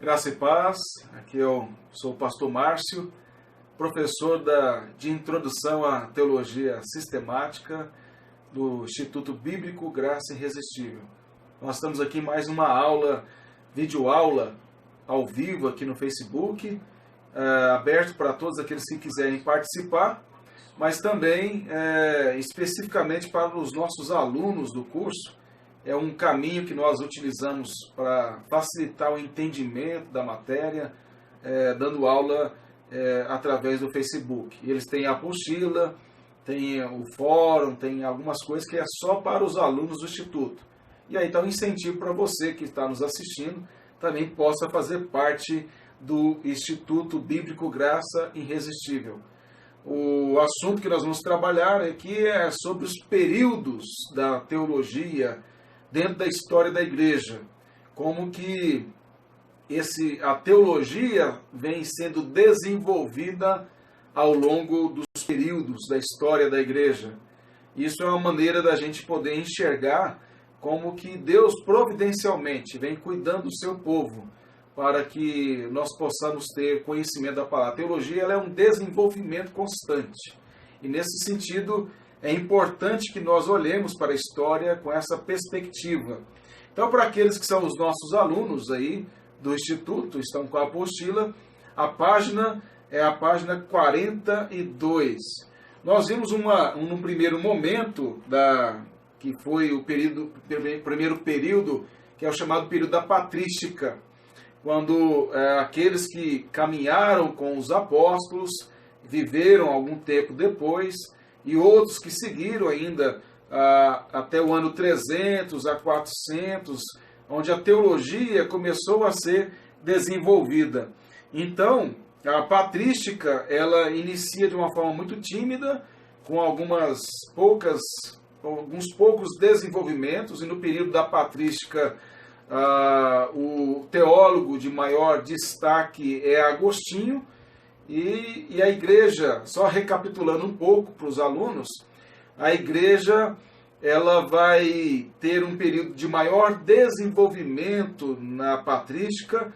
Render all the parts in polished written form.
Graça e paz, aqui eu sou o pastor Márcio, professor de Introdução à Teologia Sistemática do Instituto Bíblico Graça Irresistível. Nós estamos aqui em mais uma aula, videoaula ao vivo aqui no Facebook, aberto para todos aqueles que quiserem participar, mas também especificamente para os nossos alunos do curso. É um caminho que nós utilizamos para facilitar o entendimento da matéria, dando aula através do Facebook. Eles têm a apostila, tem o fórum, tem algumas coisas que é só para os alunos do Instituto. E aí está um incentivo para você que está nos assistindo, também possa fazer parte do Instituto Bíblico Graça Irresistível. O assunto que nós vamos trabalhar aqui é sobre os períodos da teologia dentro da história da igreja, como que a teologia vem sendo desenvolvida ao longo dos períodos da história da igreja. Isso é uma maneira da gente poder enxergar como que Deus providencialmente vem cuidando do seu povo para que nós possamos ter conhecimento da palavra. A teologia ela é um desenvolvimento constante e nesse sentido é importante que nós olhemos para a história com essa perspectiva. Então, para aqueles que são os nossos alunos aí do Instituto, estão com a apostila, a página é a página 42. Nós vimos num primeiro momento, que foi o primeiro período, que é o chamado período da patrística, quando aqueles que caminharam com os apóstolos, viveram algum tempo depois, e outros que seguiram ainda até o ano 300 a 400, onde a teologia começou a ser desenvolvida. Então, a patrística, ela inicia de uma forma muito tímida, com alguns poucos desenvolvimentos, e no período da patrística, o teólogo de maior destaque é Agostinho, e a igreja, só recapitulando um pouco para os alunos, a igreja ela vai ter um período de maior desenvolvimento na patrística,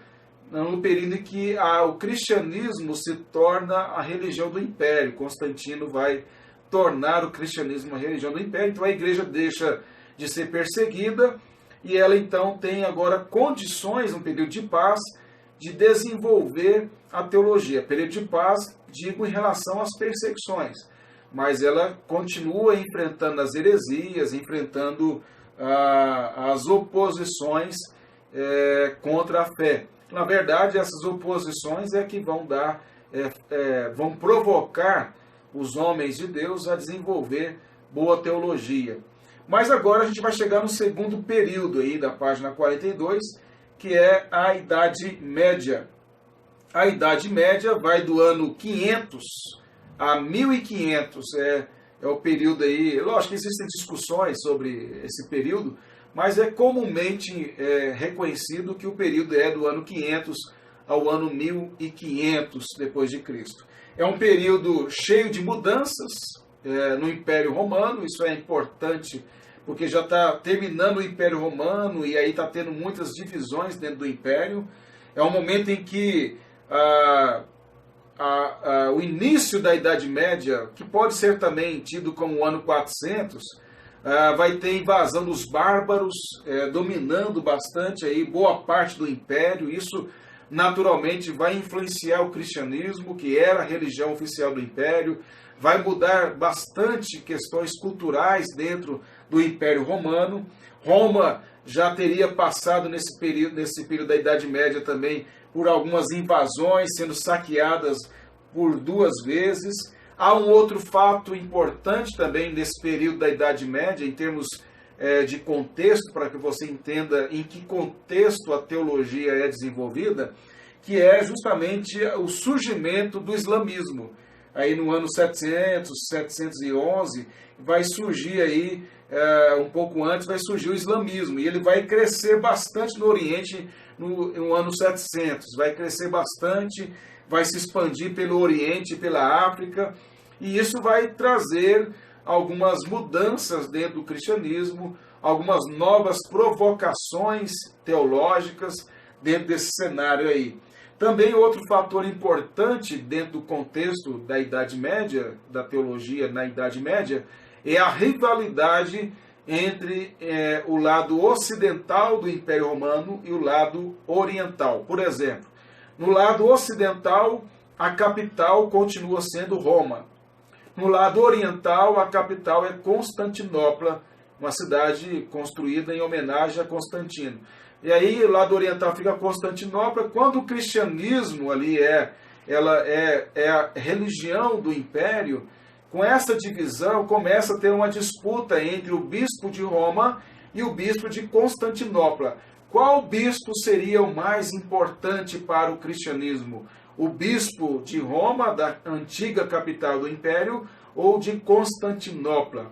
no período em que o cristianismo se torna a religião do império. Constantino vai tornar o cristianismo a religião do império, então a igreja deixa de ser perseguida e ela então tem agora condições, um período de paz, de desenvolver a teologia. Período de paz, digo, em relação às perseguições, mas ela continua enfrentando as heresias, enfrentando as oposições contra a fé. Na verdade, essas oposições é que vão provocar os homens de Deus a desenvolver boa teologia. Mas agora a gente vai chegar no segundo período aí da página 42, que é a Idade Média. A Idade Média vai do ano 500 a 1500, é o período aí. Lógico que existem discussões sobre esse período, mas é comumente reconhecido que o período é do ano 500 ao ano 1500 depois de Cristo. É um período cheio de mudanças no Império Romano. Isso é importante porque já está terminando o Império Romano e aí está tendo muitas divisões dentro do Império. É um momento em que o início da Idade Média, que pode ser também tido como o ano 400, vai ter invasão dos bárbaros, dominando bastante aí boa parte do Império. Isso naturalmente vai influenciar o cristianismo, que era a religião oficial do Império, vai mudar bastante questões culturais dentro do Império Romano. Roma já teria passado nesse período da Idade Média também por algumas invasões, sendo saqueadas por 2 vezes. Há um outro fato importante também nesse período da Idade Média, em termos de contexto, para que você entenda em que contexto a teologia é desenvolvida, que é justamente o surgimento do islamismo. Aí no ano 700, 711, vai surgir aí, um pouco antes, vai surgir o islamismo, e ele vai crescer bastante no Oriente no ano 700, vai crescer bastante, vai se expandir pelo Oriente, pela África, e isso vai trazer algumas mudanças dentro do cristianismo, algumas novas provocações teológicas, dentro desse cenário aí. Também outro fator importante dentro do contexto da Idade Média, da teologia na Idade Média, é a rivalidade entre o lado ocidental do Império Romano e o lado oriental. Por exemplo, no lado ocidental, a capital continua sendo Roma. No lado oriental, a capital é Constantinopla, uma cidade construída em homenagem a Constantino. E aí, o lado oriental fica Constantinopla. Quando o cristianismo ali ela é a religião do império, com essa divisão começa a ter uma disputa entre o bispo de Roma e o bispo de Constantinopla. Qual bispo seria o mais importante para o cristianismo? O bispo de Roma, da antiga capital do império, ou de Constantinopla?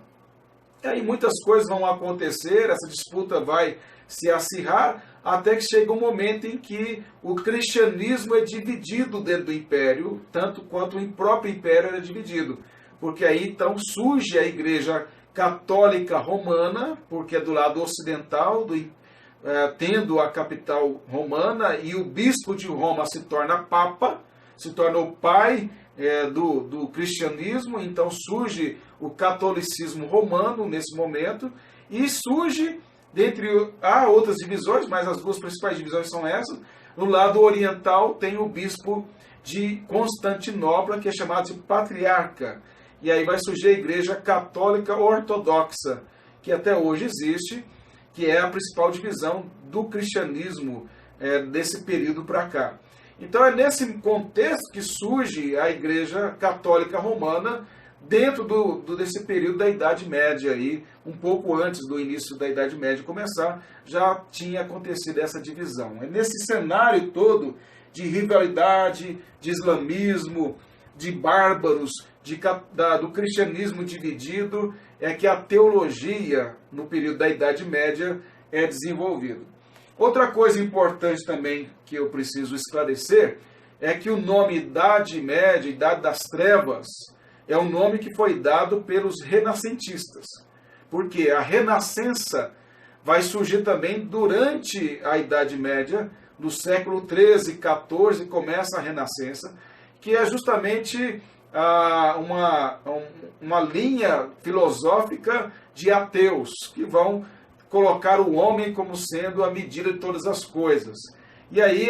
E aí muitas coisas vão acontecer, essa disputa vai se acirrar, até que chega um momento em que o cristianismo é dividido dentro do império, tanto quanto o próprio império era dividido. Porque aí então surge a Igreja Católica Romana, porque é do lado ocidental, tendo a capital romana, e o bispo de Roma se torna papa, se torna o pai do cristianismo. Então surge o catolicismo romano nesse momento, e surge, há outras divisões, mas as duas principais divisões são essas. No lado oriental tem o bispo de Constantinopla, que é chamado de patriarca. E aí vai surgir a Igreja Católica Ortodoxa, que até hoje existe, que é a principal divisão do cristianismo desse período para cá. Então é nesse contexto que surge a Igreja Católica Romana, dentro desse período da Idade Média, aí, um pouco antes do início da Idade Média começar, já tinha acontecido essa divisão. É nesse cenário todo de rivalidade, de islamismo, de bárbaros, do cristianismo dividido, é que a teologia, no período da Idade Média, é desenvolvida. Outra coisa importante também que eu preciso esclarecer é que o nome Idade Média, Idade das Trevas, é um nome que foi dado pelos renascentistas. Porque a renascença vai surgir também durante a Idade Média, no século 13, 14, começa a renascença, que é justamente uma linha filosófica de ateus, que vão colocar o homem como sendo a medida de todas as coisas. E aí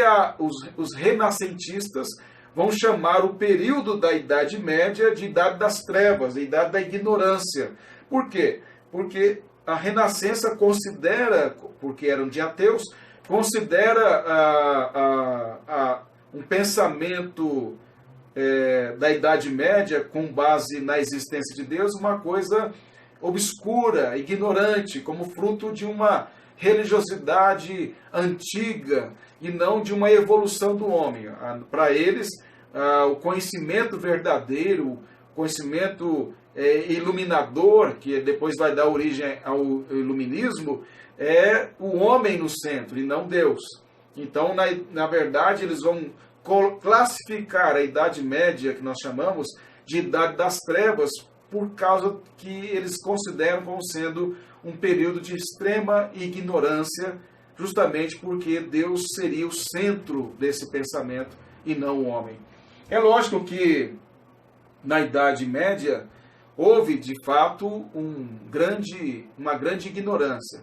os renascentistas vão chamar o período da Idade Média de Idade das Trevas, a Idade da Ignorância. Por quê? Porque a Renascença considera, porque eram de ateus, considera um pensamento da Idade Média, com base na existência de Deus, uma coisa obscura, ignorante, como fruto de uma religiosidade antiga e não de uma evolução do homem. Para eles, o conhecimento verdadeiro, o conhecimento iluminador, que depois vai dar origem ao iluminismo, é o homem no centro e não Deus. Então, na verdade, eles vão classificar a Idade Média, que nós chamamos de Idade das Trevas, por causa que eles consideram como sendo um período de extrema ignorância, justamente porque Deus seria o centro desse pensamento e não o homem. É lógico que na Idade Média houve, de fato, uma grande ignorância.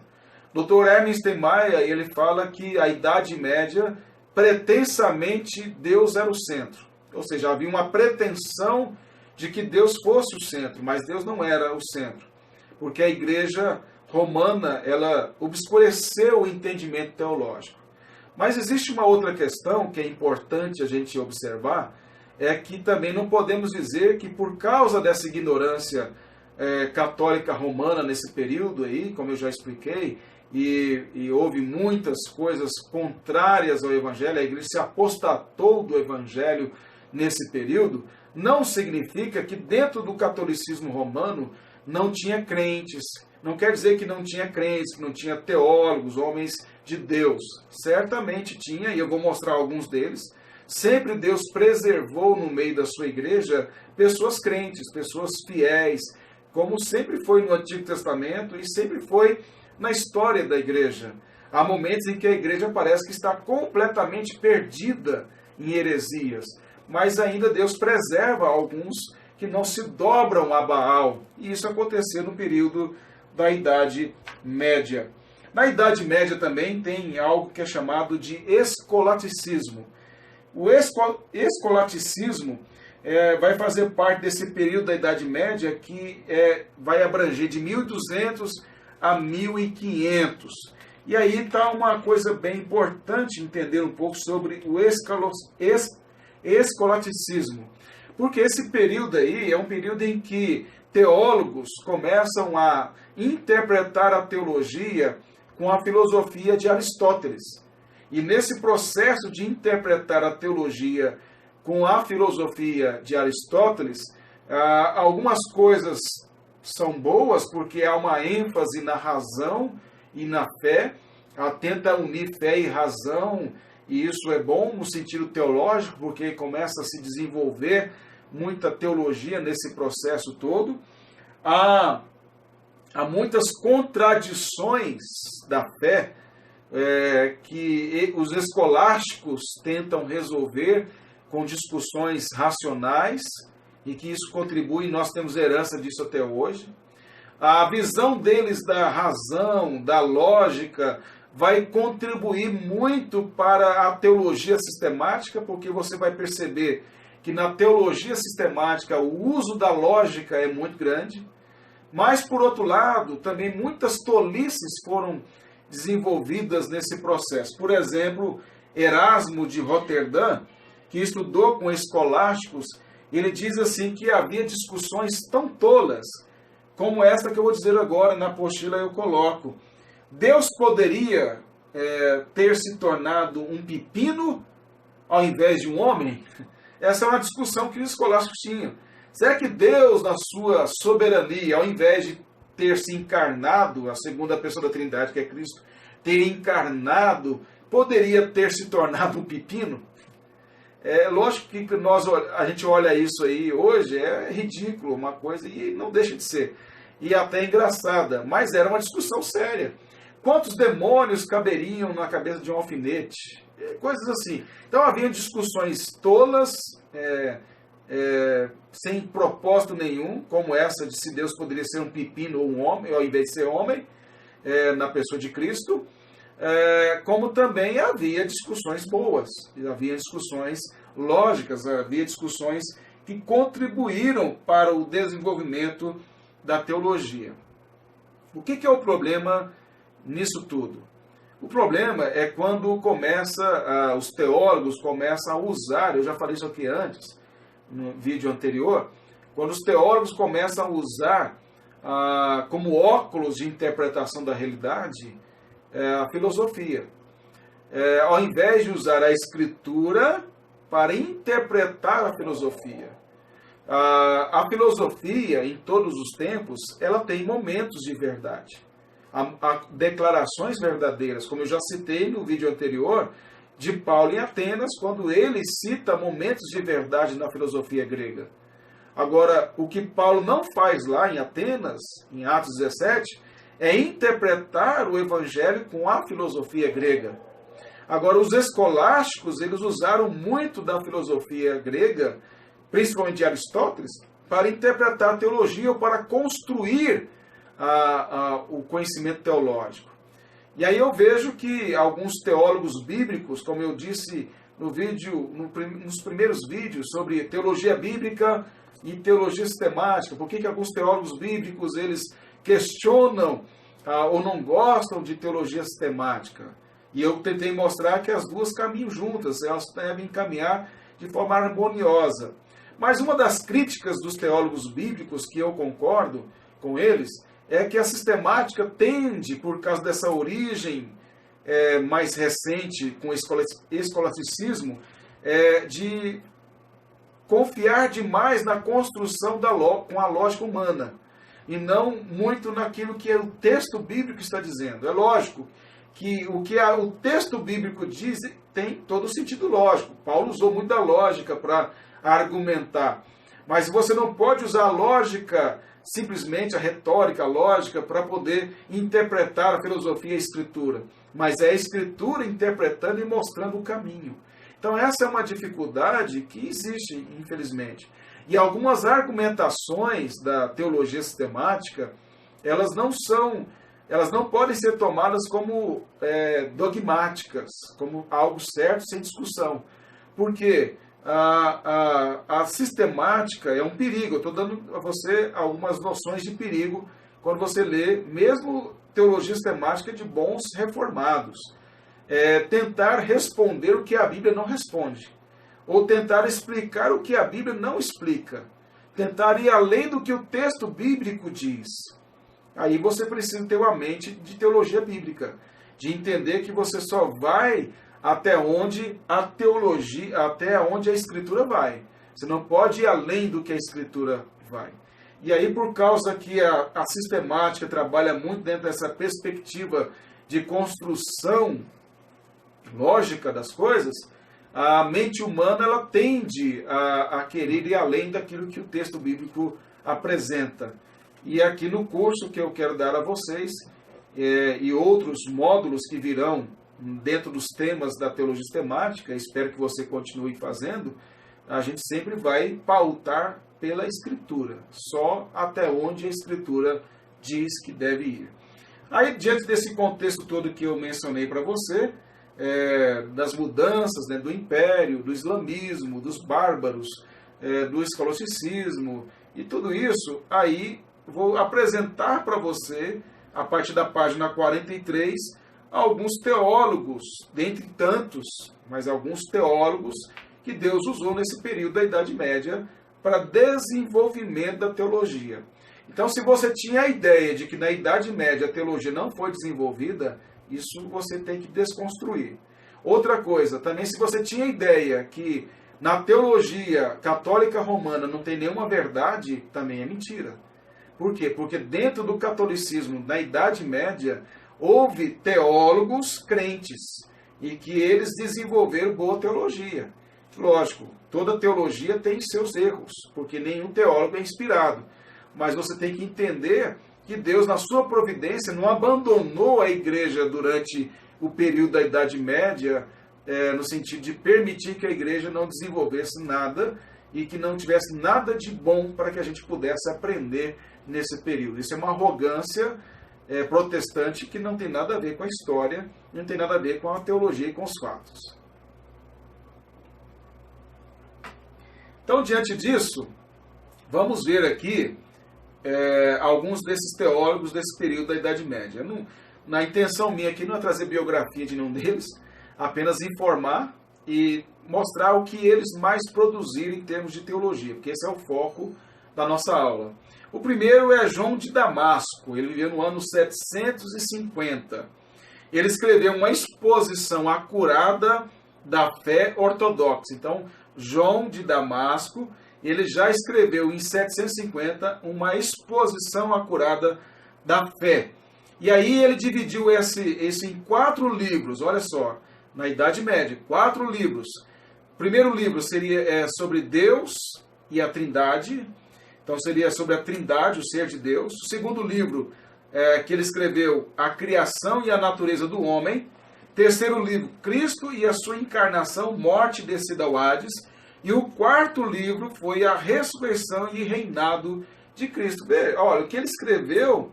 Dr. Ernest Steinmeier, ele fala que a Idade Média, pretensamente, Deus era o centro. Ou seja, havia uma pretensão de que Deus fosse o centro, mas Deus não era o centro. Porque a Igreja Romana, ela obscureceu o entendimento teológico. Mas existe uma outra questão que é importante a gente observar, é que também não podemos dizer que por causa dessa ignorância católica romana nesse período aí, como eu já expliquei, e houve muitas coisas contrárias ao Evangelho, a igreja se apostatou do Evangelho nesse período, não significa que dentro do catolicismo romano não tinha crentes. Não quer dizer que não tinha crentes, que não tinha teólogos, homens de Deus. Certamente tinha, e eu vou mostrar alguns deles. Sempre Deus preservou no meio da sua igreja pessoas crentes, pessoas fiéis, como sempre foi no Antigo Testamento e sempre foi na história da igreja. Há momentos em que a igreja parece que está completamente perdida em heresias, mas ainda Deus preserva alguns que não se dobram a Baal. E isso aconteceu no período da Idade Média. Na Idade Média também tem algo que é chamado de escolasticismo. O escolasticismo vai fazer parte desse período da Idade Média que vai abranger de 1200 a 1500. E aí está uma coisa bem importante entender um pouco sobre o escolasticismo. Porque esse período aí é um período em que teólogos começam a interpretar a teologia com a filosofia de Aristóteles. E nesse processo de interpretar a teologia com a filosofia de Aristóteles, algumas coisas são boas porque há uma ênfase na razão e na fé, tenta unir fé e razão, e isso é bom no sentido teológico, porque começa a se desenvolver muita teologia nesse processo todo. Há muitas contradições da fé que os escolásticos tentam resolver com discussões racionais, e que isso contribui, nós temos herança disso até hoje. A visão deles da razão, da lógica, vai contribuir muito para a teologia sistemática, porque você vai perceber que na teologia sistemática o uso da lógica é muito grande, mas, por outro lado, também muitas tolices foram desenvolvidas nesse processo. Por exemplo, Erasmo de Roterdã, que estudou com escolásticos, ele diz assim que havia discussões tão tolas, como esta que eu vou dizer agora, na apostila eu coloco. Deus poderia ter se tornado um pepino ao invés de um homem? Essa é uma discussão que os escolásticos tinham. Será que Deus, na sua soberania, ao invés de ter se encarnado, a segunda pessoa da Trindade, que é Cristo, ter encarnado, poderia ter se tornado um pepino? É lógico que a gente olha isso aí hoje, é ridículo, uma coisa, e não deixa de ser. E até engraçada, mas era uma discussão séria. Quantos demônios caberiam na cabeça de um alfinete? Coisas assim. Então havia discussões tolas, sem propósito nenhum, como essa de se Deus poderia ser um pepino ou um homem, ao invés de ser homem, na pessoa de Cristo. Como também havia discussões boas, havia discussões lógicas, havia discussões que contribuíram para o desenvolvimento da teologia. O que é o problema nisso tudo? O problema é quando os teólogos começam a usar, eu já falei isso aqui antes, no vídeo anterior, quando os teólogos começam a usar como óculos de interpretação da realidade a filosofia. Ao invés de usar a escritura para interpretar a filosofia. A filosofia, em todos os tempos, ela tem momentos de verdade. Há declarações verdadeiras, como eu já citei no vídeo anterior, de Paulo em Atenas, quando ele cita momentos de verdade na filosofia grega. Agora, o que Paulo não faz lá em Atenas, em Atos 17, é interpretar o evangelho com a filosofia grega. Agora, os escolásticos, eles usaram muito da filosofia grega, principalmente de Aristóteles, para interpretar a teologia ou para construir o conhecimento teológico. E aí eu vejo que alguns teólogos bíblicos, como eu disse nos primeiros vídeos sobre teologia bíblica e teologia sistemática, por que alguns teólogos bíblicos eles questionam ou não gostam de teologia sistemática. E eu tentei mostrar que as duas caminham juntas, elas devem caminhar de forma harmoniosa. Mas uma das críticas dos teólogos bíblicos, que eu concordo com eles, é que a sistemática tende, por causa dessa origem mais recente com o escolasticismo, de confiar demais na construção com a lógica humana, e não muito naquilo que o texto bíblico está dizendo. É lógico que o que o texto bíblico diz tem todo o sentido lógico. Paulo usou muito da lógica para argumentar. Mas você não pode usar a lógica, simplesmente a retórica, a lógica, para poder interpretar a filosofia e a escritura. mas é a Escritura interpretando e mostrando o caminho. Então essa é uma dificuldade que existe, infelizmente. E algumas argumentações da teologia sistemática, elas não podem ser tomadas como dogmáticas, como algo certo sem discussão. Porque a sistemática é um perigo. Eu estou dando a você algumas noções de perigo quando você lê, mesmo teologia sistemática de bons reformados. Tentar responder o que a Bíblia não responde. Ou tentar explicar o que a Bíblia não explica. Tentar ir além do que o texto bíblico diz. Aí você precisa ter uma mente de teologia bíblica. De entender que você só vai até onde a teologia, até onde a Escritura vai. Você não pode ir além do que a Escritura vai. E aí, por causa que a sistemática trabalha muito dentro dessa perspectiva de construção lógica das coisas, a mente humana ela tende a querer ir além daquilo que o texto bíblico apresenta. E aqui no curso que eu quero dar a vocês, e outros módulos que virão dentro dos temas da teologia sistemática, espero que você continue fazendo, a gente sempre vai pautar pela Escritura, só até onde a Escritura diz que deve ir. Aí, diante desse contexto todo que eu mencionei para você, das mudanças, né, do império, do islamismo, dos bárbaros, do escolasticismo e tudo isso, aí vou apresentar para você, a partir da página 43, alguns teólogos, dentre tantos, mas alguns teólogos que Deus usou nesse período da Idade Média para desenvolvimento da teologia. Então, se você tinha a ideia de que na Idade Média a teologia não foi desenvolvida, isso você tem que desconstruir. Outra coisa, também se você tinha a ideia que na teologia católica romana não tem nenhuma verdade, também é mentira. Por quê? Porque dentro do catolicismo, na Idade Média, houve teólogos crentes e que eles desenvolveram boa teologia. Lógico, toda teologia tem seus erros, porque nenhum teólogo é inspirado. Mas você tem que entender que Deus, na sua providência, não abandonou a igreja durante o período da Idade Média, no sentido de permitir que a igreja não desenvolvesse nada e que não tivesse nada de bom para que a gente pudesse aprender nesse período. Isso é uma arrogância protestante que não tem nada a ver com a história, não tem nada a ver com a teologia e com os fatos. Então, diante disso, vamos ver aqui alguns desses teólogos desse período da Idade Média. Na intenção minha aqui não é trazer biografia de nenhum deles, apenas informar e mostrar o que eles mais produziram em termos de teologia, porque esse é o foco da nossa aula. O primeiro é João de Damasco, ele viveu no ano 750. Ele escreveu uma exposição acurada da fé ortodoxa. Então, João de Damasco, ele já escreveu em 750 uma exposição acurada da fé. E aí ele dividiu esse em 4 livros, olha só, na Idade Média, 4 livros. O primeiro livro seria sobre Deus e a Trindade, então seria sobre a Trindade, o ser de Deus. O segundo livro que ele escreveu, a criação e a natureza do homem. Terceiro livro, Cristo e a sua encarnação, morte e descida ao Hades. E o quarto livro foi a ressurreição e reinado de Cristo. Olha, o que ele escreveu,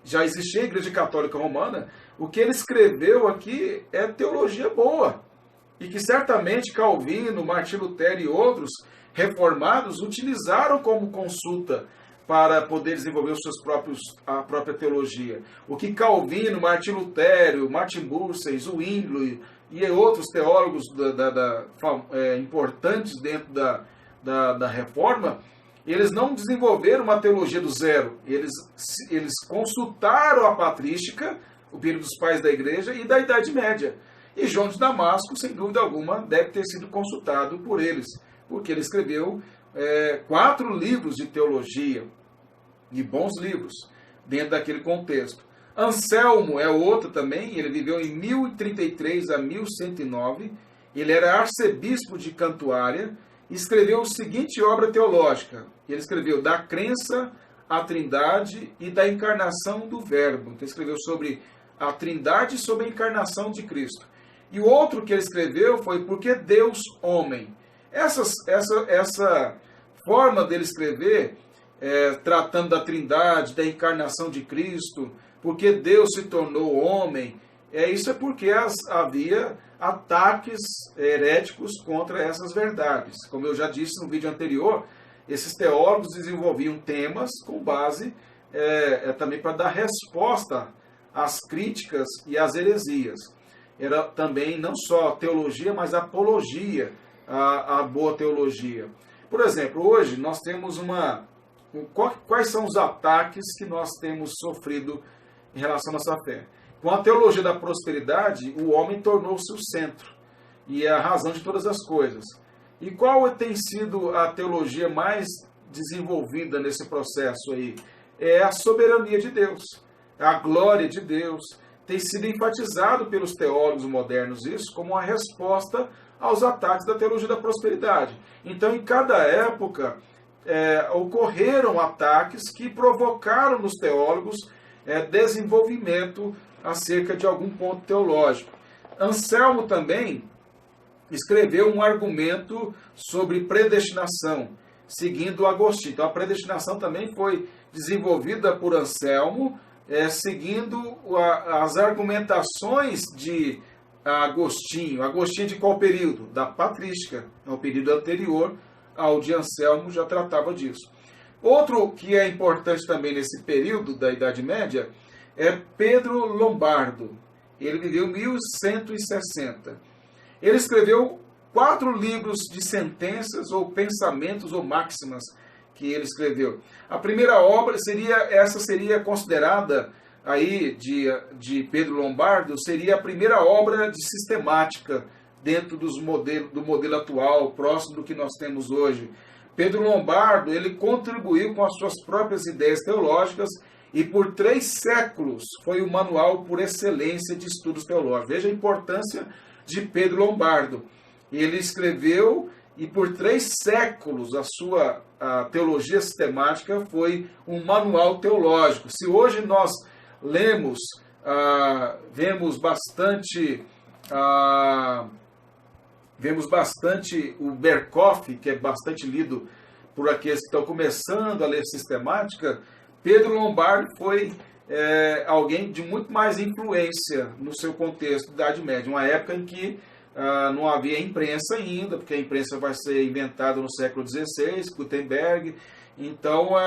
já existia a Igreja Católica Romana, o que ele escreveu aqui é teologia boa. E que certamente Calvino, Martim Lutero e outros reformados utilizaram como consulta para poder desenvolver a própria teologia. O que Calvino, Martim Lutero, Martin Bucer, Zwingli e outros teólogos importantes dentro da Reforma, eles não desenvolveram uma teologia do zero. Eles consultaram a patrística, o período dos pais da igreja, e da Idade Média. E João de Damasco, sem dúvida alguma, deve ter sido consultado por eles, porque ele escreveu 4 livros de teologia, e bons livros, dentro daquele contexto. Anselmo é outro também, ele viveu em 1033 a 1109, ele era arcebispo de Cantuária, e escreveu a seguinte obra teológica. Ele escreveu da crença à Trindade e da encarnação do Verbo. Então, escreveu sobre a Trindade sobre a encarnação de Cristo. E o outro que ele escreveu foi Porque Deus Homem. Essa forma dele escrever, tratando da Trindade, da encarnação de Cristo, porque Deus se tornou homem, isso é porque havia ataques heréticos contra essas verdades. Como eu já disse no vídeo anterior, esses teólogos desenvolviam temas com base também para dar resposta às críticas e às heresias. Era também não só teologia, mas apologia à boa teologia. Por exemplo, hoje nós temos quais são os ataques que nós temos sofrido em relação à nossa fé? Com a teologia da prosperidade, o homem tornou-se o centro e a razão de todas as coisas. E qual tem sido a teologia mais desenvolvida nesse processo aí? É a soberania de Deus, a glória de Deus. Tem sido enfatizado pelos teólogos modernos isso como uma resposta aos ataques da teologia da prosperidade. Então, em cada época, ocorreram ataques que provocaram nos teólogos desenvolvimento acerca de algum ponto teológico. Anselmo também escreveu um argumento sobre predestinação, seguindo Agostinho. Então, a predestinação também foi desenvolvida por Anselmo, seguindo as argumentações de Agostinho. Agostinho de qual período? Da patrística, é o período anterior ao de Anselmo, já tratava disso. Outro que é importante também nesse período da Idade Média é Pedro Lombardo. Ele viveu em 1160. Ele escreveu 4 livros de sentenças ou pensamentos ou máximas que ele escreveu. A primeira obra seria considerada aí de Pedro Lombardo, seria a primeira obra de sistemática dentro do modelo atual, próximo do que nós temos hoje. Pedro Lombardo, ele contribuiu com as suas próprias ideias teológicas e por 3 séculos foi o manual por excelência de estudos teológicos. Veja a importância de Pedro Lombardo. Ele escreveu e por 3 séculos a sua teologia sistemática foi um manual teológico. Se hoje nós lemos, vemos bastante o Berkoff, que é bastante lido por aqueles que estão começando a ler sistemática. Pedro Lombardo foi alguém de muito mais influência no seu contexto da Idade Média, uma época em que não havia imprensa ainda, porque a imprensa vai ser inventada no século XVI, Gutenberg. Então,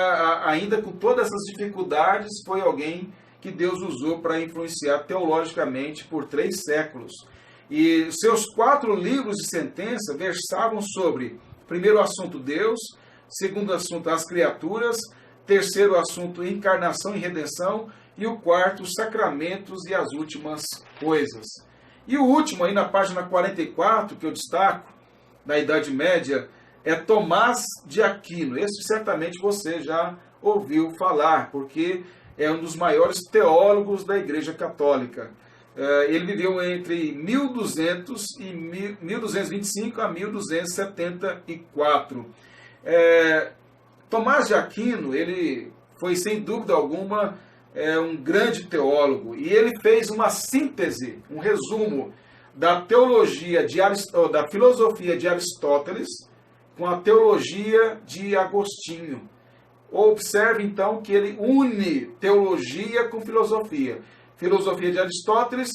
ainda com todas essas dificuldades, foi alguém que Deus usou para influenciar teologicamente por 3 séculos. E seus 4 livros de sentença versavam sobre, primeiro assunto, Deus, segundo assunto, as criaturas, terceiro assunto, encarnação e redenção, e o quarto, os sacramentos e as últimas coisas. E o último, aí na página 44, que eu destaco, na Idade Média, é Tomás de Aquino. Esse certamente você já ouviu falar, porque é um dos maiores teólogos da Igreja Católica. Ele viveu entre 1225 a 1274. Tomás de Aquino, ele foi, sem dúvida alguma, um grande teólogo. E ele fez uma síntese, um resumo da da filosofia de Aristóteles com a teologia de Agostinho. Observe, então, que ele une teologia com filosofia. Filosofia de Aristóteles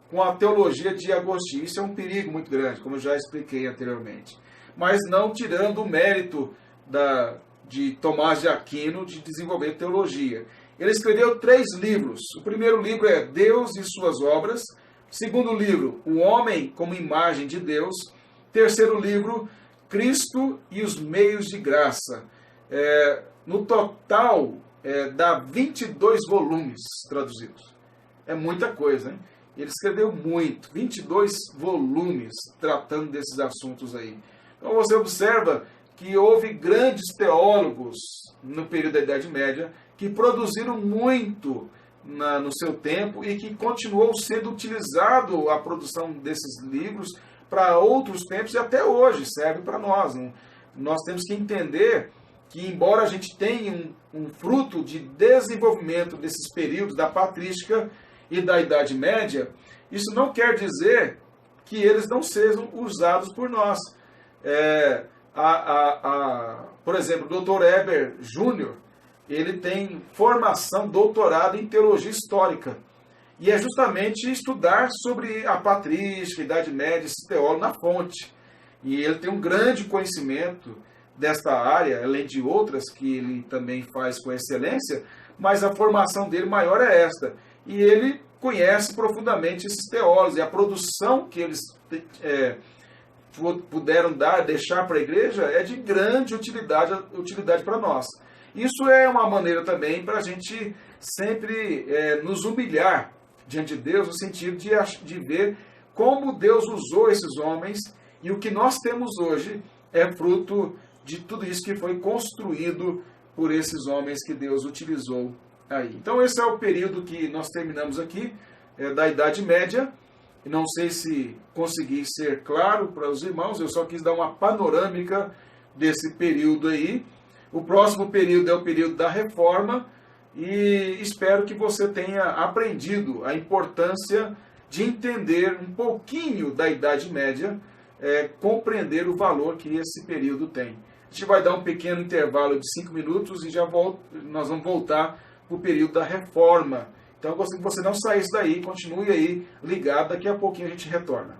com a teologia de Agostinho. Isso é um perigo muito grande, como eu já expliquei anteriormente. Mas não tirando o mérito de Tomás de Aquino de desenvolver teologia. Ele escreveu 3 livros. O primeiro livro é Deus e Suas Obras. O segundo livro, O Homem como Imagem de Deus. Terceiro livro, Cristo e os Meios de Graça. No total, dá 22 volumes traduzidos. É muita coisa, hein? Ele escreveu muito, 22 volumes tratando desses assuntos aí. Então você observa que houve grandes teólogos no período da Idade Média que produziram muito no seu tempo e que continuou sendo utilizado a produção desses livros para outros tempos e até hoje serve para nós. Nós temos que entender que, embora a gente tenha um fruto de desenvolvimento desses períodos da patrística, e da Idade Média, isso não quer dizer que eles não sejam usados por nós. Por exemplo, o Dr. Heber Júnior, ele tem formação, doutorado em teologia histórica. E é justamente estudar sobre a patrística, a Idade Média, esse teólogo na fonte. E ele tem um grande conhecimento desta área, além de outras que ele também faz com excelência, mas a formação dele maior é esta. E ele conhece profundamente esses teólogos, e a produção que eles puderam deixar para a igreja é de grande utilidade para nós. Isso é uma maneira também para a gente sempre nos humilhar diante de Deus, no sentido de ver como Deus usou esses homens, e o que nós temos hoje é fruto de tudo isso que foi construído por esses homens que Deus utilizou aí. Então esse é o período que nós terminamos aqui, da Idade Média. Não sei se consegui ser claro para os irmãos, eu só quis dar uma panorâmica desse período aí. O próximo período é o período da Reforma, e espero que você tenha aprendido a importância de entender um pouquinho da Idade Média, compreender o valor que esse período tem. A gente vai dar um pequeno intervalo de 5 minutos e nós vamos voltar para o período da Reforma. Então eu gostaria que você não saísse daí, continue aí ligado, daqui a pouquinho a gente retorna.